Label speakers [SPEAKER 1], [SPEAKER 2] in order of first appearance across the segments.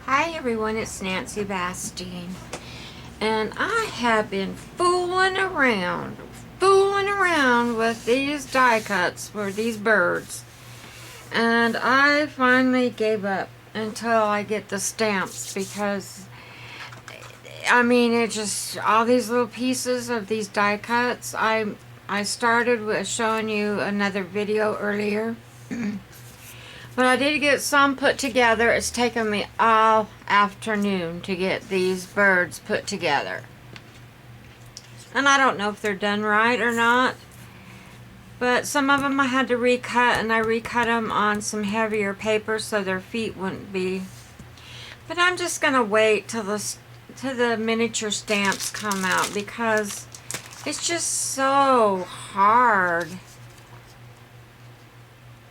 [SPEAKER 1] Hi everyone, it's Nancy Bastine, and I have been fooling around with these die cuts for these birds, and I finally gave up until I get the stamps, because I mean, it just, all these little pieces of these die cuts. I started with showing you another video earlier. But I did get some put together. It's taken me all afternoon to get these birds put together. And I don't know if they're done right or not. But some of them I had to recut, and I recut them on some heavier paper so their feet wouldn't be. But I'm just going to wait till the miniature stamps come out, because it's just so hard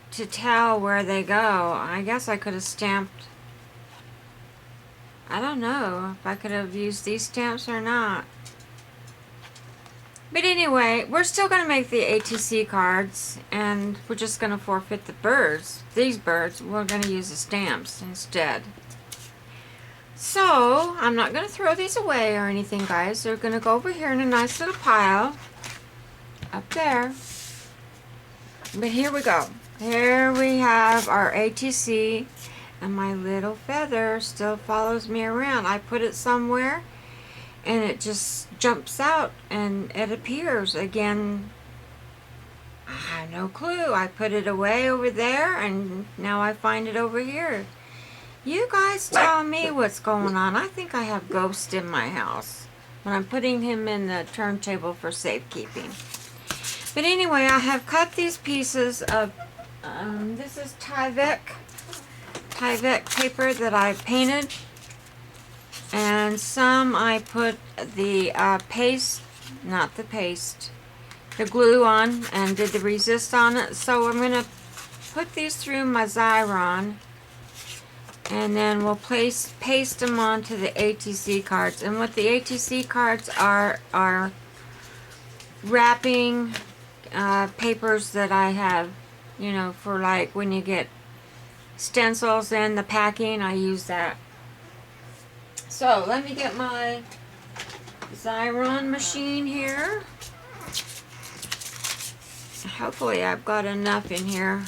[SPEAKER 1] to tell where they go. I guess I could have stamped, I don't know if I could have used these stamps or not. But anyway, we're still going to make the ATC cards, and we're just going to forfeit the birds. These birds, we're going to use the stamps instead. So, I'm not going to throw these away or anything, guys. They're going to go over here in a nice little pile up there. But here we go. Here we have our ATC, and my little feather still follows me around. I put it somewhere, and it just jumps out, and it appears again. I have no clue. I put it away over there, and now I find it over here. You guys tell me what's going on. I think I have ghosts in my house when I'm putting him in the turntable for safekeeping. But anyway, I have cut these pieces of, this is Tyvek paper that I painted. And some I put the the glue on, and did the resist on it. So I'm going to put these through my Xyron, and then we'll paste them onto the ATC cards. And what the ATC cards are wrapping papers that I have, you know, for like when you get stencils in the packing, I use that. So let me get my Xyron machine here. Hopefully I've got enough in here.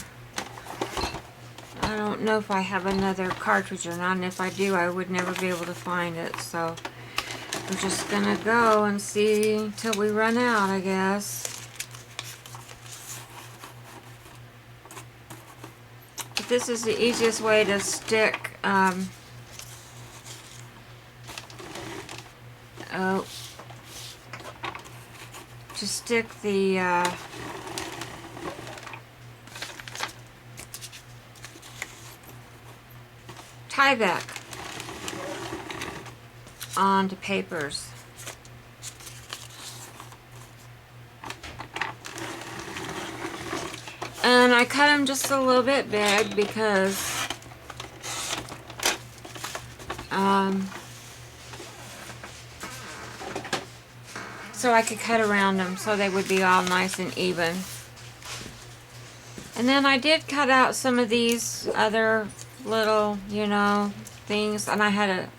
[SPEAKER 1] I don't know if I have another cartridge or not, and if I do, I would never be able to find it. So we're just gonna go and see till we run out, I guess. But this is the easiest way to stick the Tyvek onto papers. And I cut them just a little bit big because so I could cut around them so they would be all nice and even. And then I did cut out some of these other little, you know, things, and I had a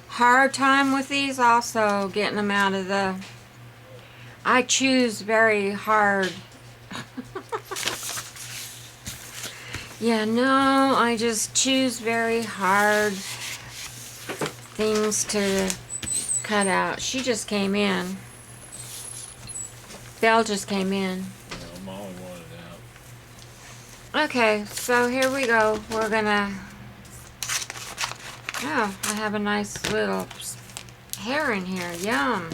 [SPEAKER 1] hard time with these also, getting them out of the, I choose very hard. Yeah, no, I just choose very hard things to cut out. She just came in. Belle just came in.
[SPEAKER 2] Yeah, Molly wanted out.
[SPEAKER 1] Okay, so here we go. We're gonna, oh, I have a nice little hair in here. Yum.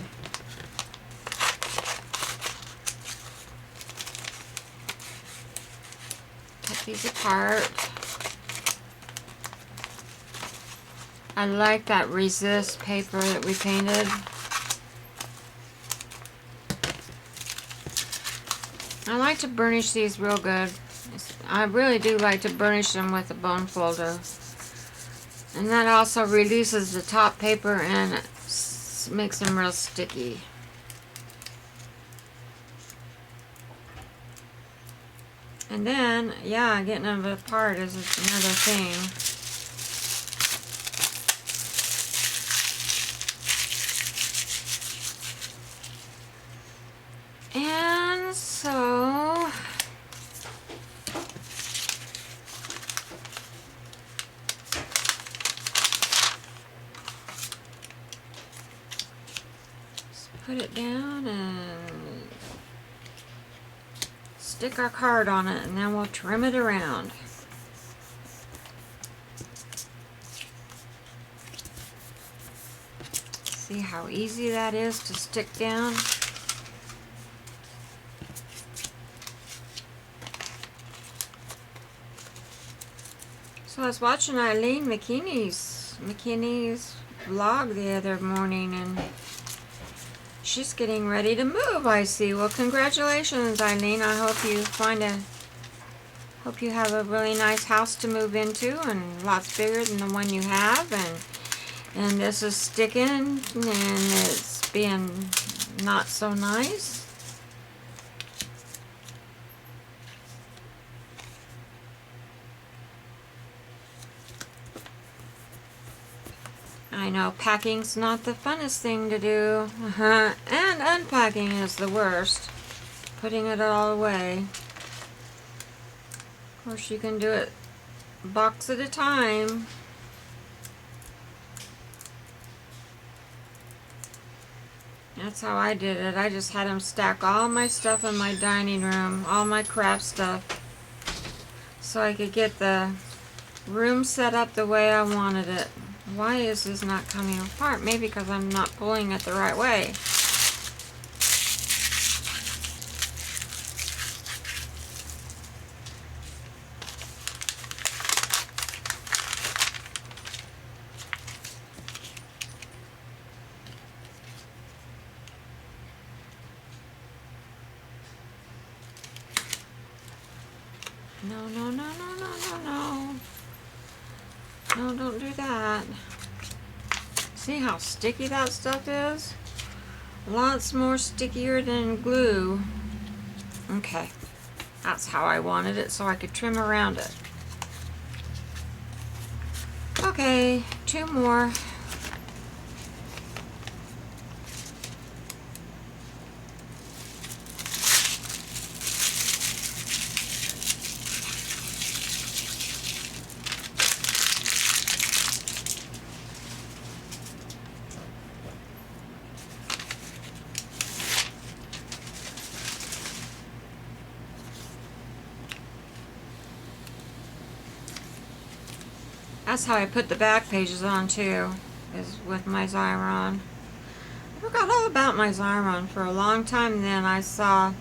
[SPEAKER 1] Cut these apart. I like that resist paper that we painted. I like to burnish these real good. I really do like to burnish them with a bone folder. And that also releases the top paper and makes them real sticky. And then, yeah, getting them apart is another thing. put it down and stick our card on it, and then we'll trim it around. See how easy that is to stick down? So I was watching Eileen McKinney's vlog the other morning, and she's getting ready to move, I see. Well, congratulations, Eileen. I hope you have a really nice house to move into, and lots bigger than the one you have, and this is sticking, and it's being not so nice. I know packing's not the funnest thing to do, and unpacking is the worst. Putting it all away. Of course, you can do it a box at a time. That's how I did it. I just had them stack all my stuff in my dining room, all my craft stuff, so I could get the room set up the way I wanted it. Why is this not coming apart? Maybe because I'm not pulling it the right way. No, no, no, no, no, no, no. No, don't do that. See how sticky that stuff is? Lots more stickier than glue. Okay, that's how I wanted it, so I could trim around it. Okay, 2 more. That's how I put the back pages on too, is with my Xyron. I forgot all about my Xyron for a long time. Then I saw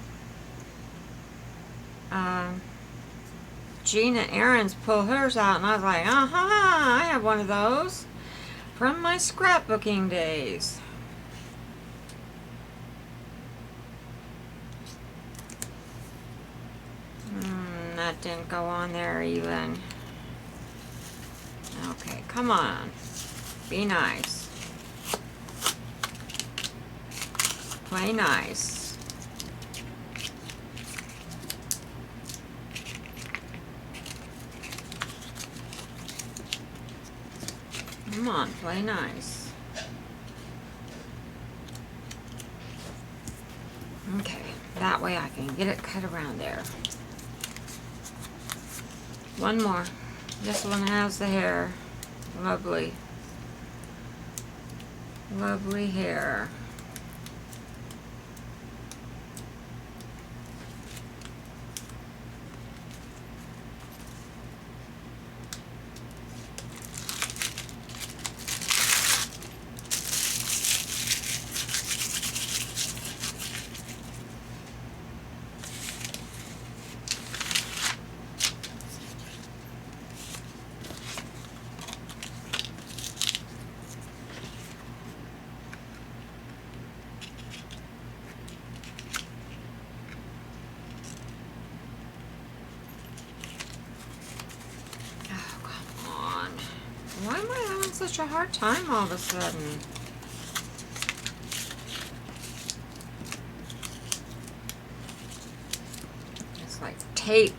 [SPEAKER 1] Gina Aarons pull hers out, and I was like, I have one of those from my scrapbooking days. That didn't go on there even. Okay, come on. Be nice. Play nice. Come on, play nice. Okay, that way I can get it cut around there. One more. This one has the hair. Lovely. Lovely hair. Why am I having such a hard time all of a sudden? It's like tape.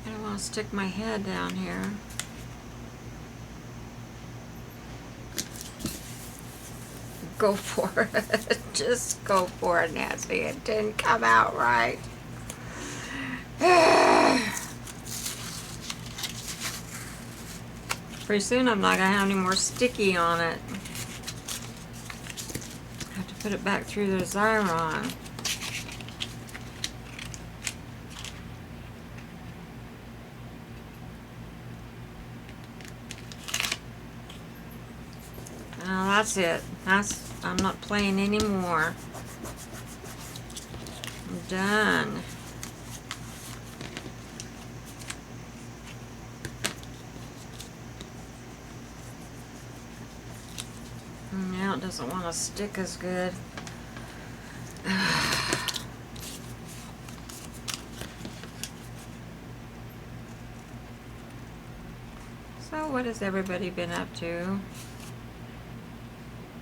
[SPEAKER 1] I don't want to stick my head down here. go for it. Just go for it, Nancy. It didn't come out right. Pretty soon I'm not going to have any more sticky on it. I have to put it back through the Xyron. Now that's it. I'm not playing anymore. I'm done. Now it doesn't want to stick as good. So what has everybody been up to?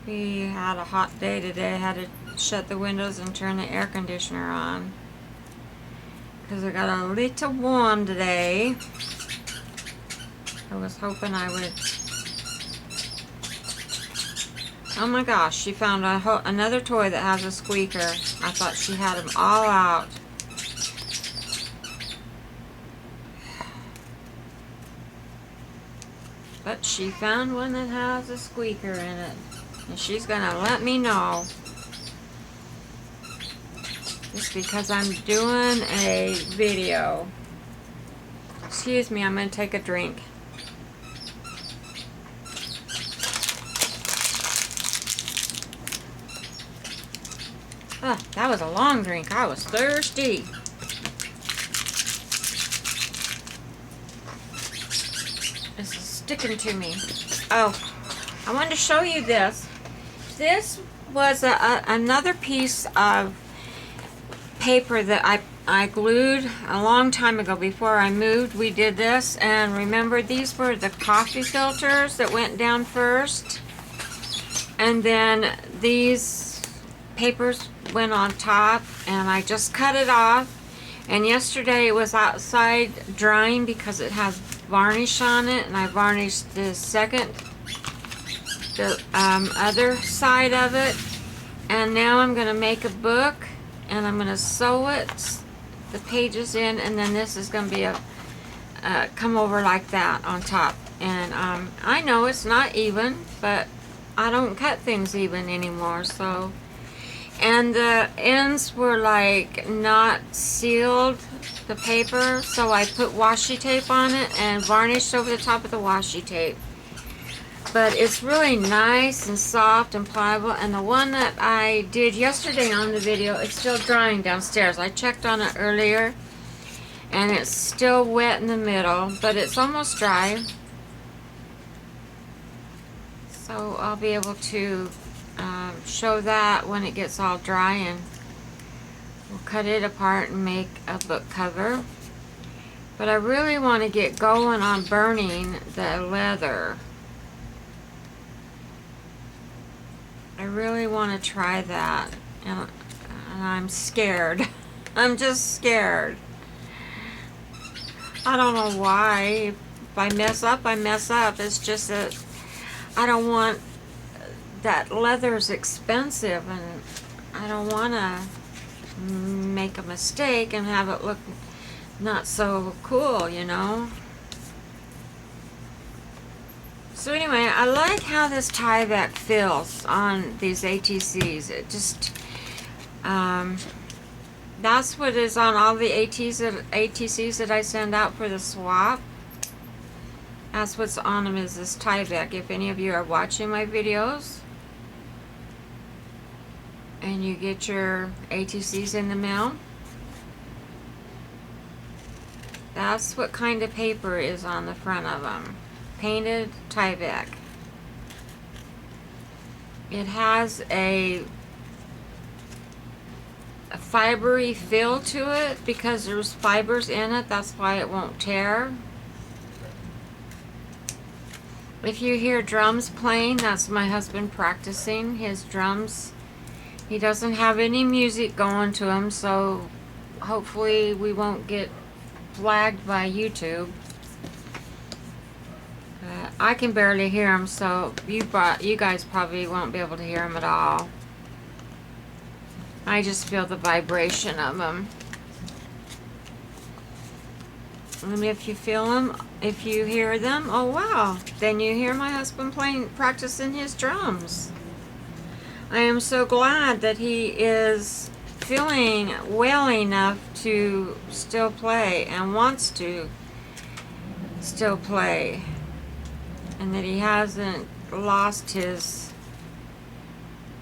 [SPEAKER 1] We had a hot day today. I had to shut the windows and turn the air conditioner on because it got a little warm today. I was hoping I would. Oh my gosh, she found another toy that has a squeaker. I thought she had them all out. But she found one that has a squeaker in it. And she's gonna let me know. Just because I'm doing a video. Excuse me, I'm gonna take a drink. Oh, that was a long drink. I was thirsty. This is sticking to me. Oh, I wanted to show you this. This was another piece of paper that I glued a long time ago. Before I moved, we did this. And remember, these were the coffee filters that went down first. And then these papers went on top. And I just cut it off. And yesterday it was outside drying because it has varnish on it. And I varnished the other side of it. And now I'm going to make a book. And I'm going to sew the pages in, and then this is going to be come over like that on top. And I know it's not even, but I don't cut things even anymore. So, and the ends were like not sealed, the paper, so I put washi tape on it and varnished over the top of the washi tape. But it's really nice and soft and pliable. And the one that I did yesterday on the video, it's still drying downstairs. I checked on it earlier, and it's still wet in the middle, but it's almost dry. So I'll be able to show that when it gets all dry, and we'll cut it apart and make a book cover. But I really want to get going on burning the leather. I really want to try that, and I'm scared. I'm just scared. I don't know why. If I mess up, I mess up. It's just that I don't want, that leather's expensive, and I don't want to make a mistake and have it look not so cool, you know. So anyway, I like how this tie back feels on these ATCs. It just, that's what is on all the ATCs that I send out for the swap. That's what's on them, is this tie back. If any of you are watching my videos and you get your ATCs in the mail, that's what kind of paper is on the front of them. Painted tie back. It has a fibery feel to it because there's fibers in it. That's why it won't tear. If you hear drums playing, that's my husband practicing his drums. He doesn't have any music going to him, so hopefully we won't get flagged by YouTube. I can barely hear them, so you guys probably won't be able to hear them at all. I just feel the vibration of them. And if you feel them, if you hear them, oh wow, then you hear my husband practicing his drums. I am so glad that he is feeling well enough to still play and wants to still play. And that he hasn't lost his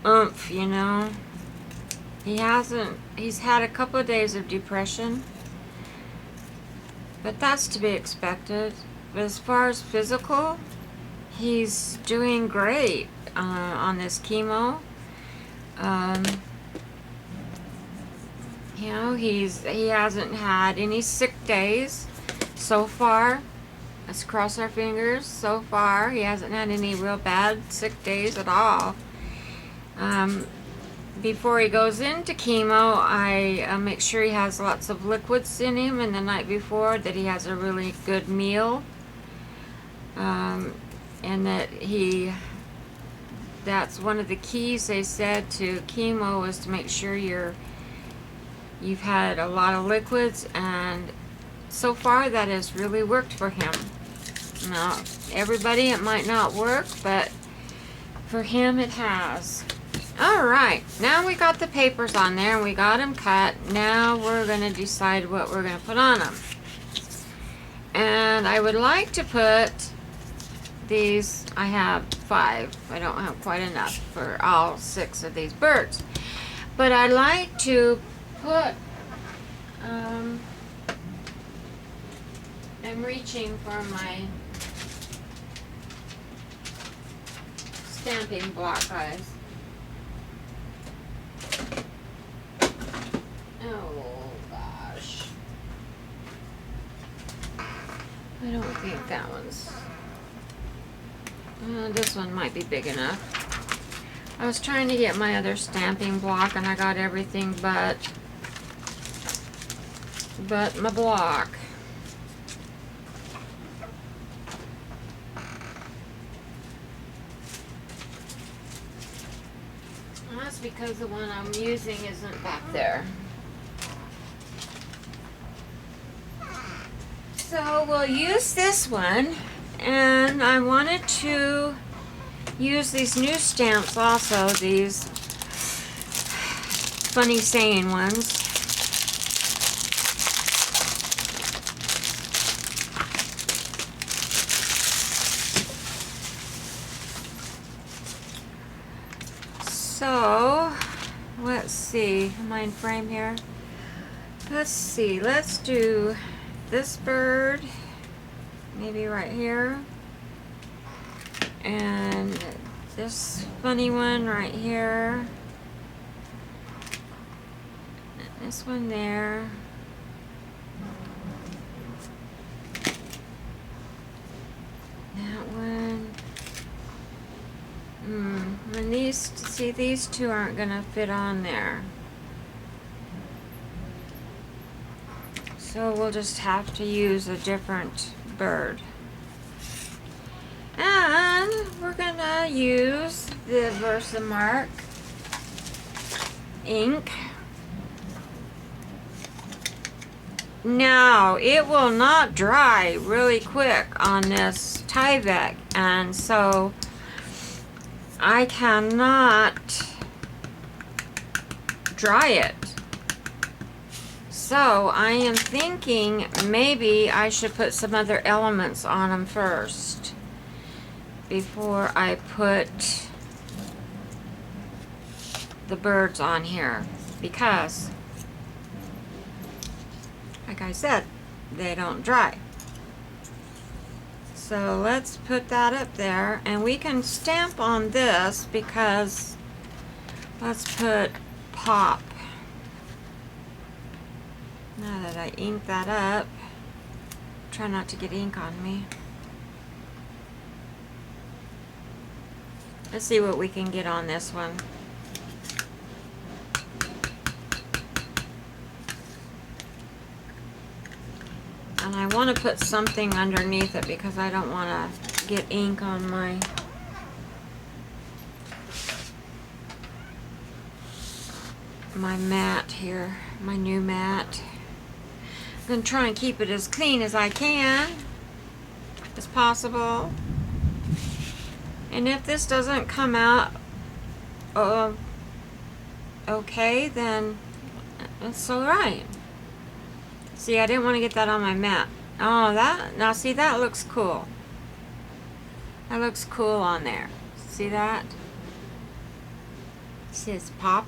[SPEAKER 1] oomph, you know. He's had a couple of days of depression. But that's to be expected. But as far as physical, he's doing great on this chemo. You know, he hasn't had any sick days so far. Let's cross our fingers. So far, he hasn't had any real bad sick days at all. Before he goes into chemo, I make sure he has lots of liquids in him, and the night before that he has a really good meal, and that's one of the keys they said to chemo, is to make sure you've had a lot of liquids, and so far that has really worked for him. Now, everybody it might not work, but for him it has. Alright, now we got the papers on there and we got them cut. Now we're going to decide what we're going to put on them. And I would like to put these, I have 5. I don't have quite enough for all 6 of these birds. But I'd like to put, I'm reaching for my stamping block, guys. Oh gosh. I don't think that one's... this one might be big enough. I was trying to get my other stamping block and I got everything but my block. That's because the one I'm using isn't back there. So we'll use this one, and I wanted to use these new stamps also, these funny saying ones. So, let's see, am I in frame here? Let's see, let's do this bird, maybe right here, and this funny one right here, and this one there, that one. And these two aren't gonna fit on there. So we'll just have to use a different bird. And we're gonna use the Versamark ink. Now, it will not dry really quick on this Tyvek, and so I cannot dry it. So I am thinking maybe I should put some other elements on them first before I put the birds on here, because like I said, they don't dry. So let's put that up there, and we can stamp on this, because let's put pop. Now that I ink that up, try not to get ink on me. Let's see what we can get on this one. And I want to put something underneath it because I don't want to get ink on my mat here, my new mat. I'm gonna try and keep it as clean as I can, as possible. And if this doesn't come out okay, then it's alright. See, I didn't want to get that on my mat. Oh, now see, that looks cool. That looks cool on there. See that? See, it's pop.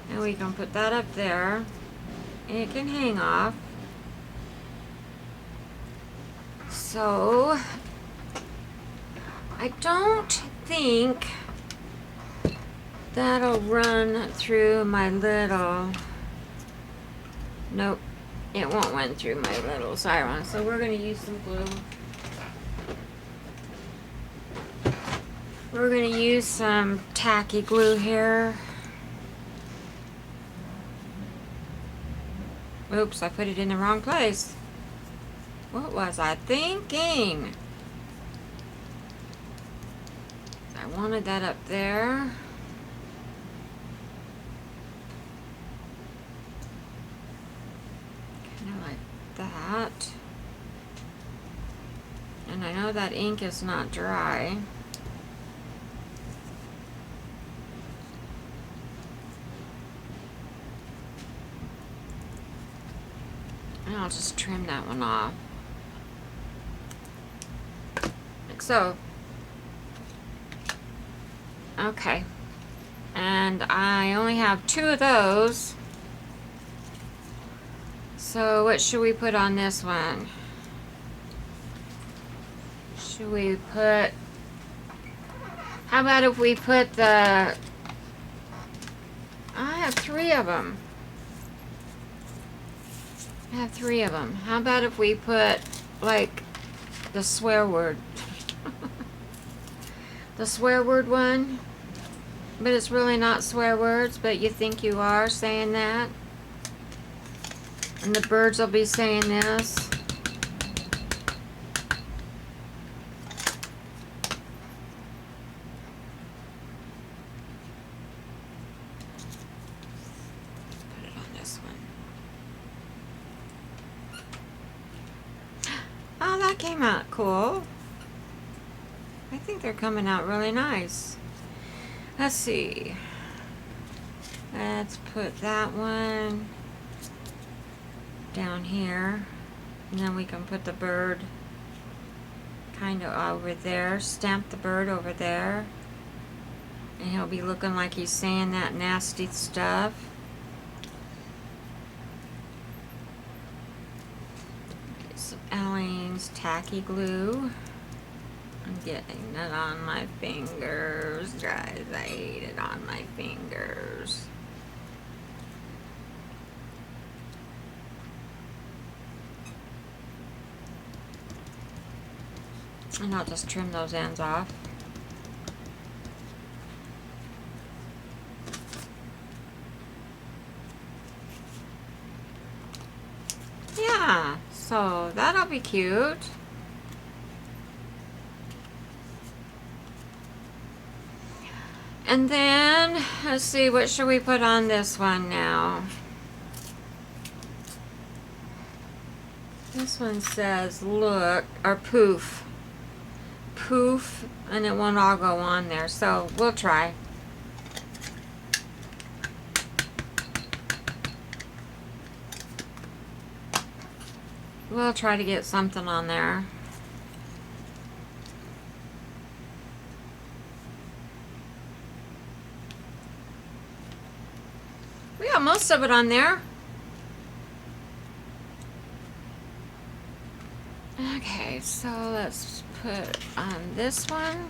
[SPEAKER 1] And we can put that up there. And it can hang off. So, I don't think that'll run through my little... Nope, it won't run through my little siren. So we're going to use some glue. We're going to use some tacky glue here. Oops, I put it in the wrong place. What was I thinking? I wanted that up there. Kind of like that. And I know that ink is not dry. And I'll just trim that one off. Like so. Okay. And I only have 2 of those. So what should we put on this one? Should we put... How about if we put the... I have 3 of them. I have 3 of them. How about if we put, like, the swear word? The swear word one? But it's really not swear words, but you think you are saying that. And the birds will be saying this. Put it on this one. Oh, that came out cool. I think they're coming out really nice. Let's see. Let's put that one down here. And then we can put the bird kind of over there. Stamp the bird over there. And he'll be looking like he's saying that nasty stuff. Get some Ellen's tacky glue. I'm getting it on my fingers, guys. I hate it on my fingers. And I'll just trim those ends off. Yeah, so that'll be cute. And then, let's see, what should we put on this one now? This one says, look, or poof. Poof, and it won't all go on there, so we'll try. We'll try to get something on there. We got most of it on there. Okay, so let's put on this one.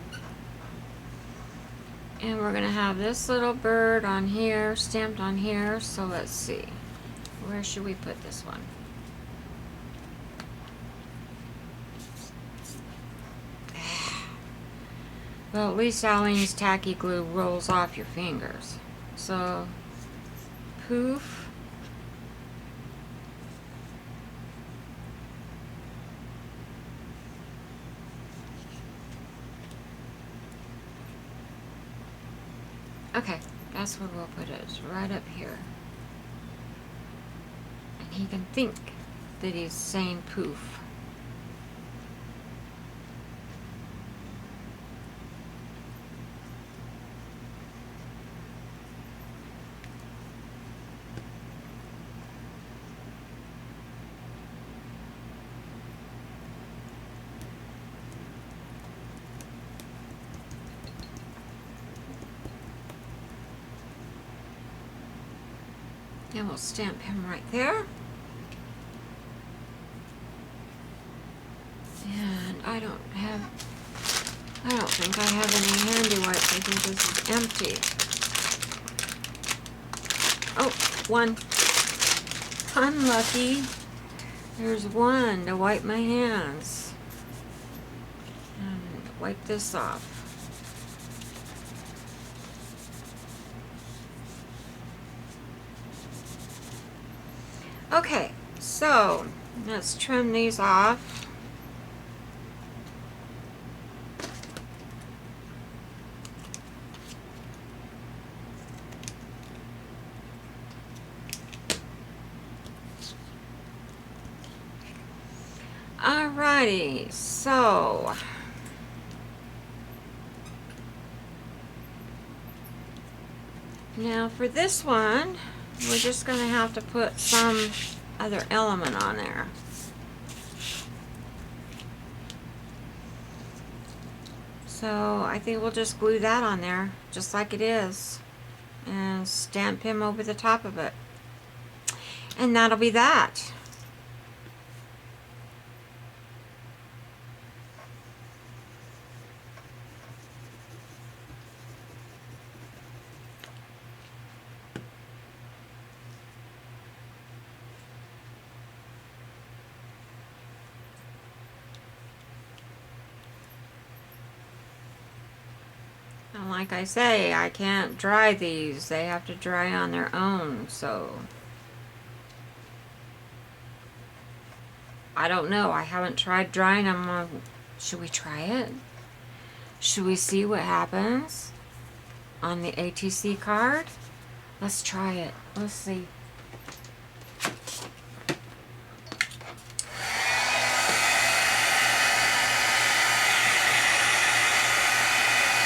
[SPEAKER 1] And we're gonna have this little bird on here, stamped on here. So let's see. Where should we put this one? Well, at least Eileen's tacky glue rolls off your fingers. So, poof. Okay, that's where we'll put it, right up here. And he can think that he's saying poof. And we'll stamp him right there. And I don't think I have any handy wipes. I think this is empty. Oh, one. Unlucky. There's one to wipe my hands. And wipe this off. Okay, so let's trim these off. Alrighty, so now for this one, we're just going to have to put some other element on there. So I think we'll just glue that on there, just like it is, and stamp him over the top of it. And that'll be that. And like I say, I can't dry these. They have to dry on their own, so I don't know. I haven't tried drying them on. Should we try it? Should we see what happens on the ATC card? Let's try it. Let's see.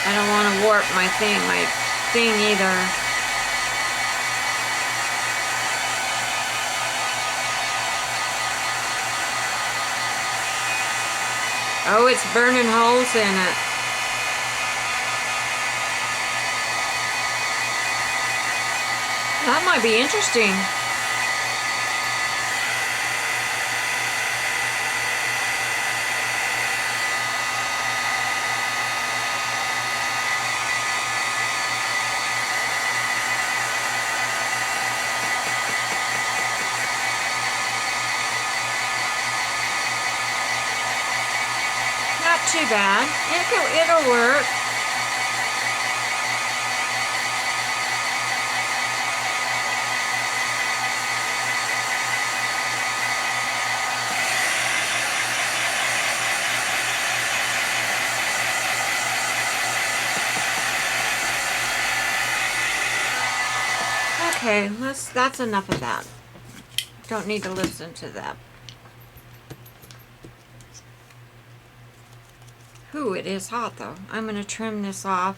[SPEAKER 1] I don't want to warp my thing either. Oh, it's burning holes in it. That might be interesting. Not too bad. It'll work. Okay, that's enough of that. Don't need to listen to that. Ooh, it is hot though. I'm going to trim this off.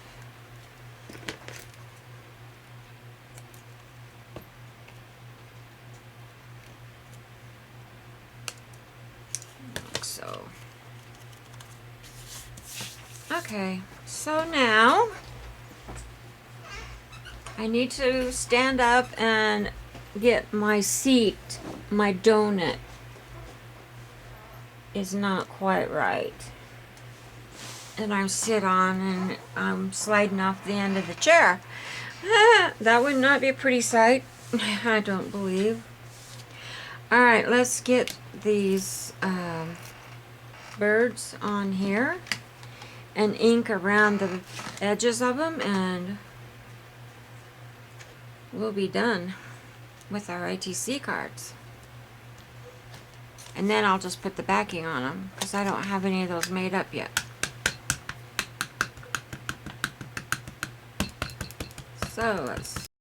[SPEAKER 1] Like so. Okay, so now I need to stand up and get my seat. My donut is not quite right. And I sit on and I'm sliding off the end of the chair. That would not be a pretty sight, I don't believe. Alright, let's get these birds on here and ink around the edges of them, and we'll be done with our ATC cards. And then I'll just put the backing on them because I don't have any of those made up yet. So let's